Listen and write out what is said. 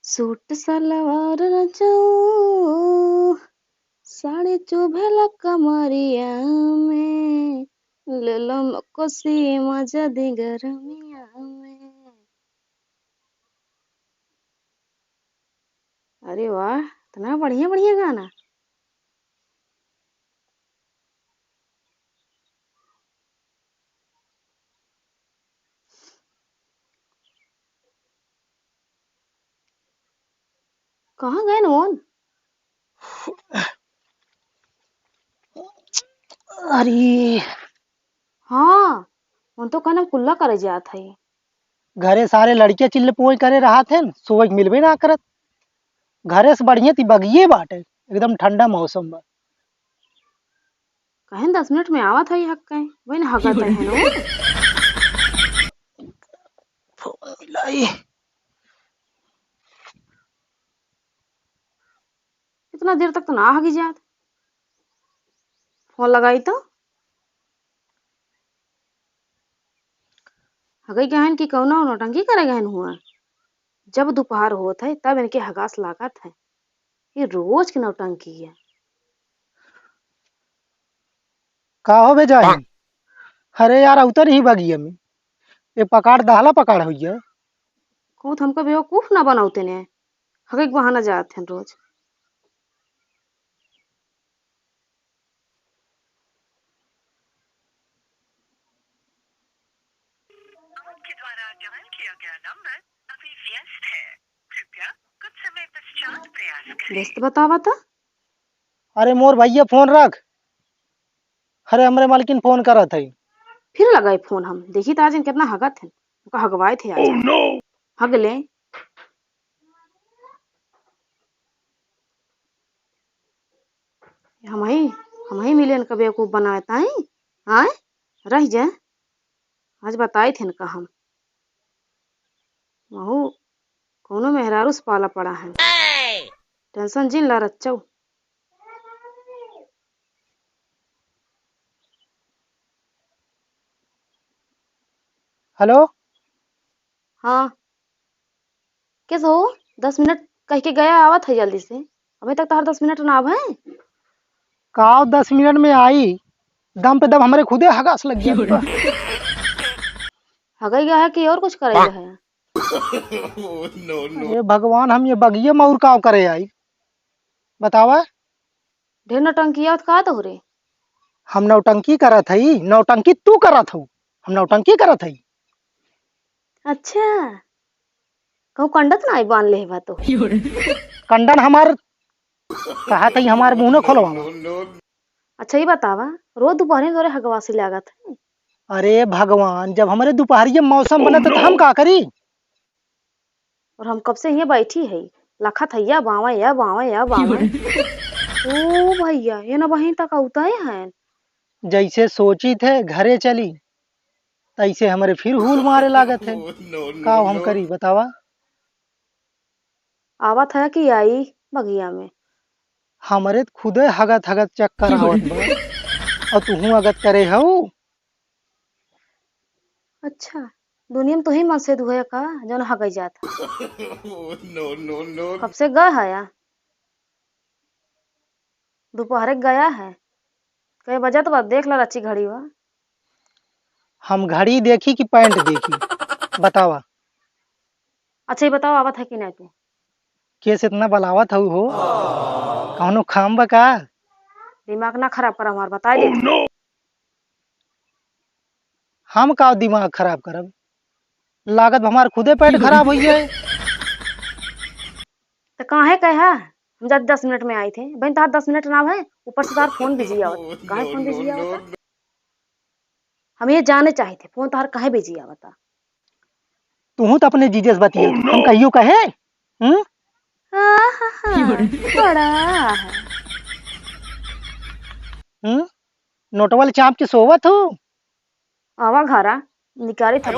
Suit salwar रचाऊं sari चुभेला कमरिया में ले लो मकोसी मजा दी गरमिया में। अरे वाह, इतना बढ़िया बढ़िया गाना। कहाँ गए नोन? अरे हाँ, उन तो कहना कुल्ला करे जात है। घरे सारे लड़के चिल्ले पोय करे रहा थे न, सुबह मिलबे ना करत। घरे से बढ़िया ती बगिए बाटे, एकदम ठंडा मौसम बा। कहें 10 मिनट में आवा था ये हक कहें वही ना हगत है नो। फोन मिलाई। इतना देर तक तो ना हगी जात। फोन लगाई तो हगई गहन की कौना नौटंकी करे गहन हुआ। जब दोपहर होत है तब इनके हगास लागत है। ये रोज की नौटंकी है। का हो बे जाहिन? अरे यार उतर ही बगिए में ये पकाड़ दहला पकाड़ हुई। खुद हमको बेवकूफ ना बनाते ने। हगे के बहाना जात हैं रोज। आपके द्वारा डायल किया गया नंबर अभी व्यस्त है, कृपया कुछ समय पश्चात प्रयास करें। व्यस्त बतावा था। अरे मोर भैया फोन रख। अरे हमरे मालकिन फोन करत है। फिर लगाए फोन हम देखी तो आज इन कितना हगत है। उनका हगवाए थे आज हम। no! हग ले। हम ही मिले इनका बेवकूफ बनाए ताई। आए रह जाए। आज बताए थे इनका हम महू कोनो मेहरारू से पाला पड़ा है। टेंशन जिन ला रच्चो। हेलो हाँ कैसे हो? 10 मिनट कह के गया आवत है जल्दी से। अभी तक तो हर 10 मिनट ना आव है। का 10 मिनट में आई। दम पे दम हमारे खुदे हगास लग गया। हगई गया है कि और कुछ करेगा है। अरे भगवान हम ये बगिए में और काव करे आई बतावा। ढेर नौटंकी आवत का तो हो रे। हम नौटंकी करत हई, नौटंकी तू करत हऊ। हम नौटंकी करत हई। अच्छा कहूँ कंडत ना आई बांध ले बा तो। कंडन हमार कहा था हमार मुंह न खोलवा। अच्छा ये बतावा रोज दोपहर तोरे हगवासी लागत है। अरे भगवान जब हमारे दोपहरिये मौसम बना तो हम का करी। और हम कब से यहाँ बैठी है लखत है या बावा या बावा या बावा। ओ भैया ये ना बहन तक उताए हैं। जैसे सोची थे घरे चली तैसे हमारे फिर हुल मारे लागत है। का हम करी बतावा। आवत है कि आई बगिया में। हमारे खुदे हगत हगत चक्कर आवत बा और तू अगत करे हऊ। अच्छा दुनिया में तो ही मन से दुआ का जो हगई जाता। कब से गए है या दोपहर गया है। कई बजा तो बात देख ला अच्छी घड़ी हुआ। हम घड़ी देखी कि पैंट देखी बतावा। अच्छा ये बताओ आवत है कि नहीं तू। केस इतना बलावत हऊ हो कौनो खाम बा का। दिमाग ना खराब कर हमार बता देते। हम का दिमाग खराब करब। लागत हमार खुदे पेट खराब हुई है। तो कहाँ है कहा हम जब 10 मिनट में आए थे बहन तार 10 मिनट ना है ऊपर से तार फोन बिजी आवत कहाँ फोन बिजी आवत। हम ये जाने चाहे थे फोन तार कहाँ बिजी आवता। तू तो अपने जीजस बतिया हम कहियो कहे। बड़ा है। नोटवल चाप के सोवत हो। आवा घरा निकाली थक